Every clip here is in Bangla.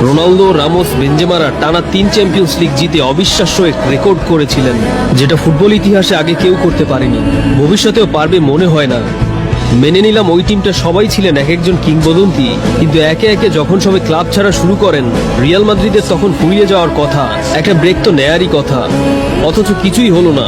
রোনালদো, রামোস, বেনজেমারা টানা 3 চ্যাম্পিয়ন্স লিগ জিতে অবিশ্বাস্য এক রেকর্ড করেছিলেন, যেটা ফুটবল ইতিহাসে আগে কেউ করতে পারেনি, ভবিষ্যতেও পারবে মনে হয় না। মেনে নিলাম ওই টিমটা সবাই ছিলেন এক একজন কিংবদন্তি, কিন্তু একে একে যখন সবাই ক্লাব ছাড়া শুরু করেন, রিয়াল মাদ্রিদের তখন ফুরিয়ে যাওয়ার কথা, একটা ব্রেক তো নেয়ারই কথা, অথচ কিছুই হলো না।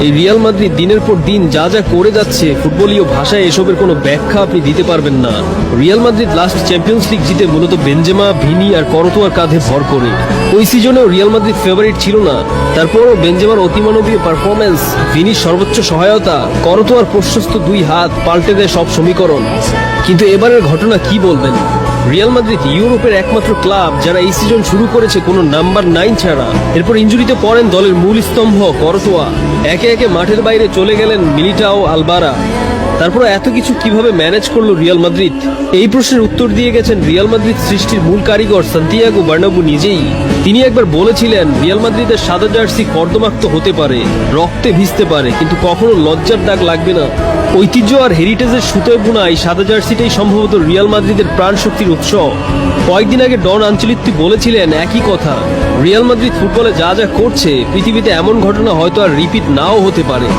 এই রিয়াল মাদ্রিদ দিনের পর দিন যা যা করে যাচ্ছে, ফুটবলীয় ভাষায় এসবের কোনো ব্যাখ্যা আপনি দিতে পারবেন না। Real Madrid last champions league জিতে মূলত বেনজেমা, ভিনি আর করতোয়ার কাঁধে ভর করে। ওই সিজনেও রিয়াল মাদ্রিদ ফেভারিট ছিল না, তারপরও বেনজেমার অতিমানবীয় পারফরম্যান্স, ভিনির সর্বোচ্চ সহায়তা, করতোয়ার প্রশস্ত 2 হাত পাল্টে দেয় সব সমীকরণ। কিন্তু এবারের ঘটনা কি বলবেন? রিয়াল মাদ্রিদ ইউরোপের একমাত্র ক্লাব যারা এই সিজন শুরু করেছে কোনো নাম্বার 9 ছাড়া। এরপর ইনজুরিতে পড়েন দলের মূল স্তম্ভ করতোয়া, একে একে মাঠের বাইরে চলে গেলেন মিলিটাও, আলবারা। তারপর এত কিছু কিভাবে ম্যানেজ করলো রিয়াল মাদ্রিদ? এই প্রশ্নের উত্তর দিয়ে গেছেন রিয়াল মাদ্রিদ সৃষ্টির মূল কারিগর সান্তিয়াগো বার্নাব্যু নিজেই। তিনি একবার বলেছিলেন, রিয়াল মাদ্রিদের সাদা জার্সি কর্দমাক্ত হতে পারে, রক্তে ভিজতে পারে, কিন্তু কখনো লজ্জার দাগ লাগবে না। ঐতিহ্য আর হেরিটেজের সুতোয় বোনা এই সাদা জার্সিটাই সম্ভবত রিয়াল মাদ্রিদের প্রাণ শক্তির উৎস। কয়েকদিন আগে ডন আঞ্চলিত্তি বলেছিলেন একই কথা। রিয়াল মাদ্রিদ ফুটবলে যা যা করছে, পৃথিবীতে এমন ঘটনা হয়তো আর রিপিট নাও হতে পারে।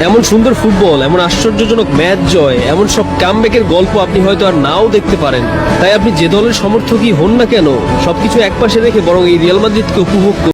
এমন সুন্দর ফুটবল, এমন আশ্চর্যজনক ম্যাচ জয়, এমন সব কামব্যাকের গল্প আপনি হয়তো আর নাও দেখতে পারেন। তাই আপনি যে দলের সমর্থকই হন না কেন, সবকিছু একপাশে রেখে বরং এই রিয়াল মাদ্রিদকে উপভোগ করুন।